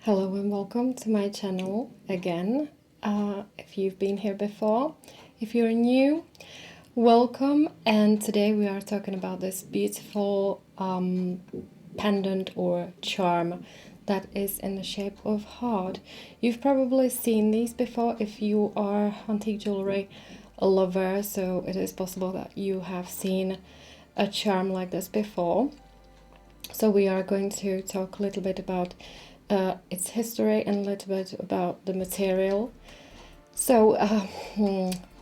Hello and welcome to my channel again. If you've been here before, if you're new, welcome. And today we are talking about this beautiful pendant or charm that is in the shape of heart. You've probably seen these before if you are antique jewelry lover, so it is possible that you have seen a charm like this before. So we are going to talk a little bit about its history and a little bit about the material. So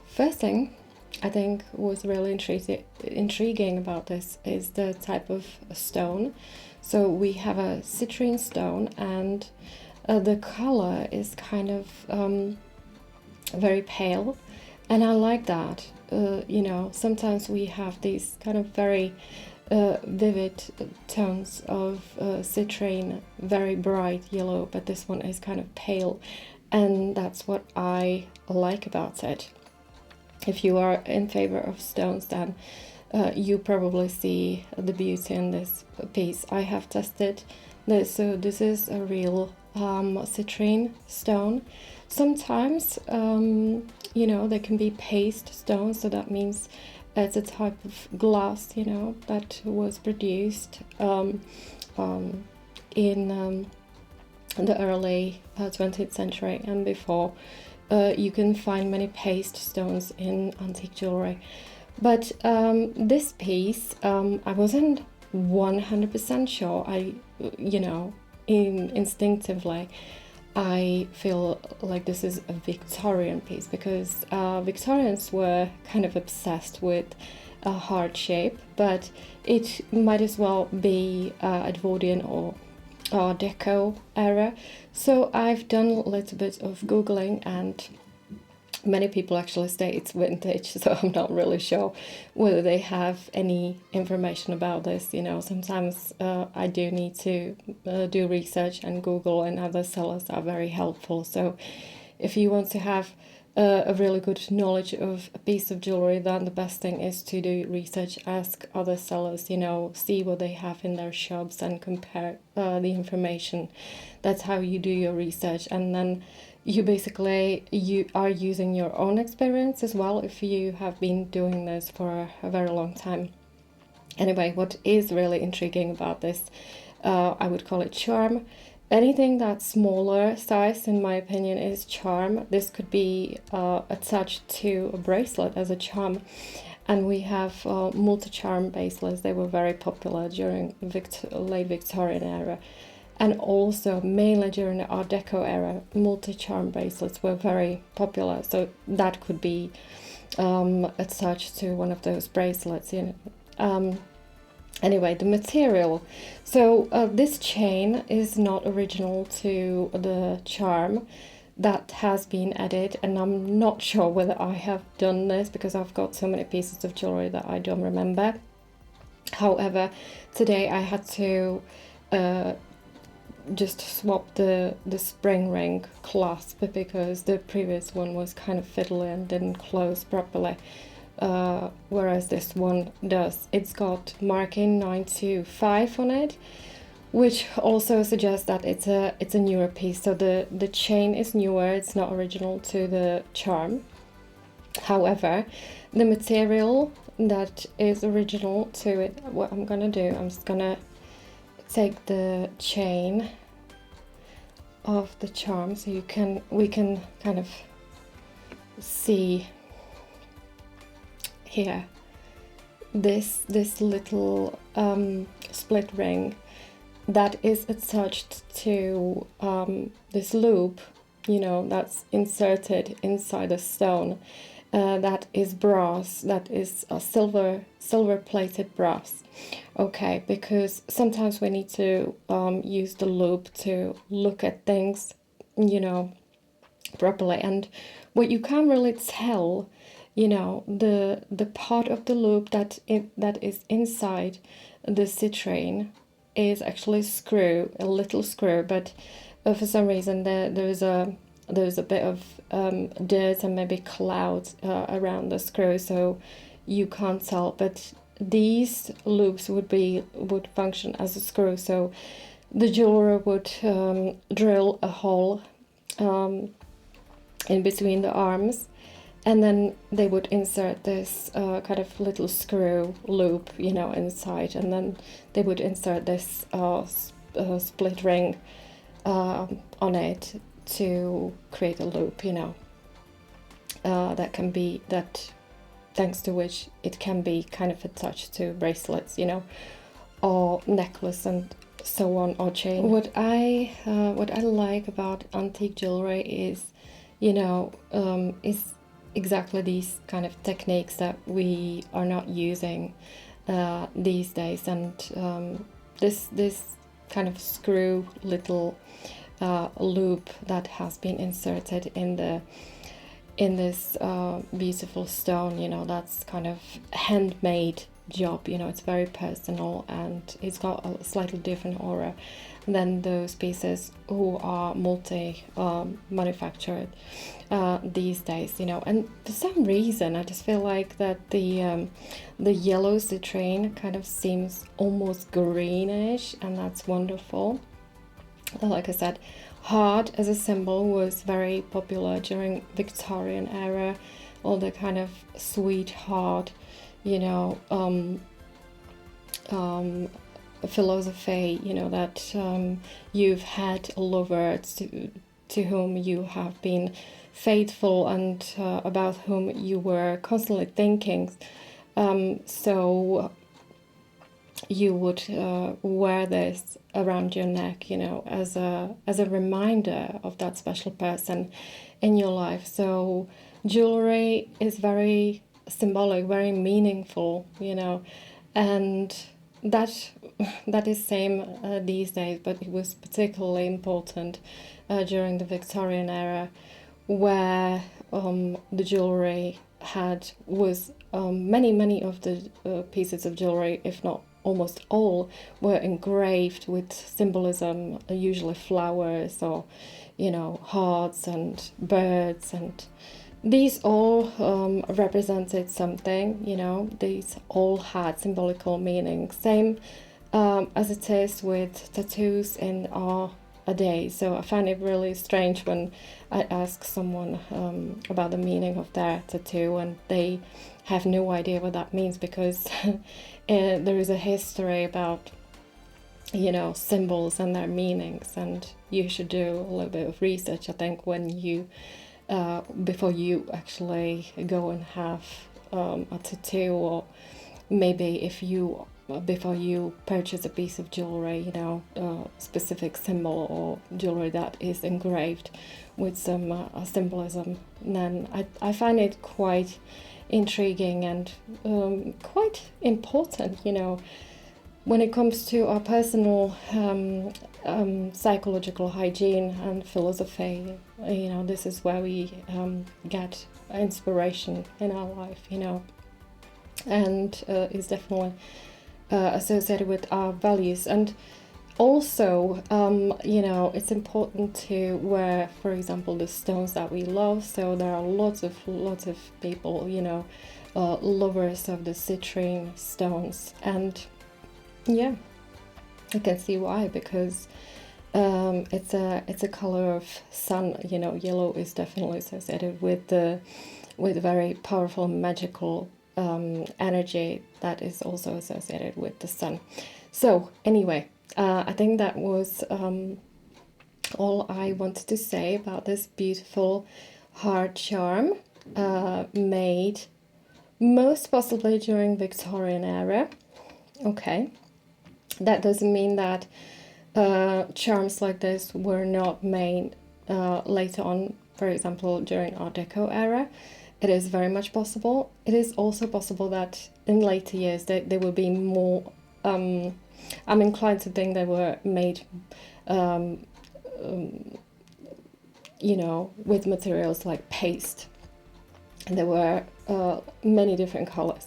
first thing I think was really intriguing about this is the type of stone. So we have a citrine stone, and the color is kind of very pale, and I like that. Sometimes we have these kind of very vivid tones of citrine, very bright yellow, but this one is kind of pale, and that's what I like about it. If you are in favor of stones, then you probably see the beauty in this piece. I have tested this, so this is a real citrine stone. Sometimes they can be paste stones, so that means it's a type of glass, that was produced in the early 20th century and before. You can find many paste stones in antique jewelry. But this piece, I wasn't 100% sure. Instinctively, I feel like this is a Victorian piece because Victorians were kind of obsessed with a heart shape, but it might as well be Edwardian or Art Deco era. So I've done a little bit of Googling, and many people actually say it's vintage, so I'm not really sure whether they have any information about this. Sometimes I do need to do research, and Google and other sellers are very helpful. So if you want to have a really good knowledge of a piece of jewelry, then the best thing is to do research, ask other sellers, see what they have in their shops and compare the information. That's how you do your research, and then you are using your own experience as well if you have been doing this for a very long time. Anyway, what is really intriguing about this, I would call it charm. Anything that's smaller size, in my opinion, is charm. This could be attached to a bracelet as a charm. And we have multi-charm bracelets. They were very popular during late Victorian era. And also, mainly during the Art Deco era, multi-charm bracelets were very popular. So that could be attached to one of those bracelets. Anyway, the material. So this chain is not original to the charm. That has been added, and I'm not sure whether I have done this because I've got so many pieces of jewelry that I don't remember. However, today I had to just swap the spring ring clasp because the previous one was kind of fiddly and didn't close properly, whereas this one does. It's got marking 925 on it, which also suggests that it's a newer piece. So the chain is newer, it's not original to the charm. However, the material that is original to it, what I'm gonna do, I'm just gonna take the chain of the charm so we can kind of see here this little split ring that is attached to this loop, that's inserted inside a stone. That is brass, that is a silver plated brass. Okay, because sometimes we need to use the loop to look at things, properly. And what you can't really tell, the part of the loop that is inside the citrine is actually a little screw, but for some reason there's a bit of dirt and maybe clouds around the screw, so you can't tell. But these loops would function as a screw, so the jeweler would drill a hole in between the arms, and then they would insert this kind of little screw loop, you know, inside, and then they would insert this split ring on it to create a loop, you know, that thanks to which it can be kind of attached to bracelets, you know, or necklace and so on, or chain. What I like about antique jewelry is, you know, is exactly these kind of techniques that we are not using these days, and this kind of screw little loop that has been inserted in this beautiful stone, you know, that's kind of handmade job, you know, it's very personal and it's got a slightly different aura than those pieces who are multi manufactured these days, you know. And for some reason I just feel like that the yellow citrine kind of seems almost greenish, and that's wonderful. Like I said, heart as a symbol was very popular during Victorian era, all the kind of sweetheart, you know, philosophy, you know, that you've had a lover to whom you have been faithful and about whom you were constantly thinking. So you would wear this around your neck, you know, as a reminder of that special person in your life. So jewelry is very symbolic, very meaningful, you know, and that is same these days, but it was particularly important during the Victorian era, where the jewelry was many of the pieces of jewelry, if not almost all, were engraved with symbolism, usually flowers or, you know, hearts and birds, and these all represented something, you know, these all had symbolical meaning. Same as it is with tattoos in our day. So I find it really strange when I ask someone about the meaning of their tattoo and they have no idea what that means, because there is a history about, you know, symbols and their meanings, and you should do a little bit of research, I think, when you before you actually go and have a tattoo, or maybe if you before you purchase a piece of jewelry, you know, a specific symbol or jewelry that is engraved with some symbolism, then I find it quite intriguing and quite important, you know, when it comes to our personal psychological hygiene and philosophy. You know, this is where we get inspiration in our life, you know, and is definitely associated with our values. And also, you know, it's important to wear, for example, the stones that we love. So there are lots of people, you know, lovers of the citrine stones, and yeah, I can see why, because it's a color of sun, you know. Yellow is definitely associated with very powerful magical energy that is also associated with the sun. So anyway, I think that was all I wanted to say about this beautiful heart charm made most possibly during Victorian era. Okay, that doesn't mean that charms like this were not made later on, for example, during Art Deco era. It is very much possible. It is also possible that in later years they will be more, I'm inclined to think they were made, you know, with materials like paste. And there were many different colors.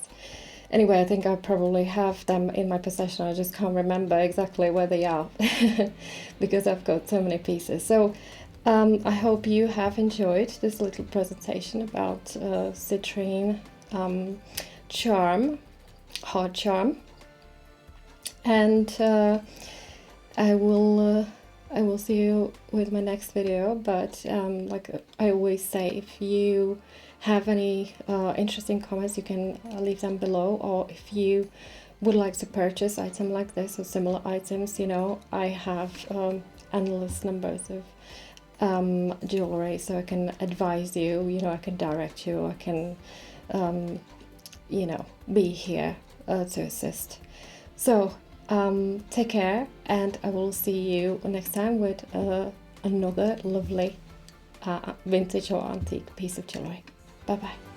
Anyway, I think I probably have them in my possession. I just can't remember exactly where they are because I've got so many pieces. So I hope you have enjoyed this little presentation about citrine charm, heart charm. And I will see you with my next video. But like I always say, if you have any interesting comments, you can leave them below, or if you would like to purchase items like this or similar items, you know, I have endless numbers of jewelry, so I can advise you, you know, I can direct you, I can you know, be here to assist. So take care, and I will see you next time with another lovely vintage or antique piece of jewelry. Bye bye.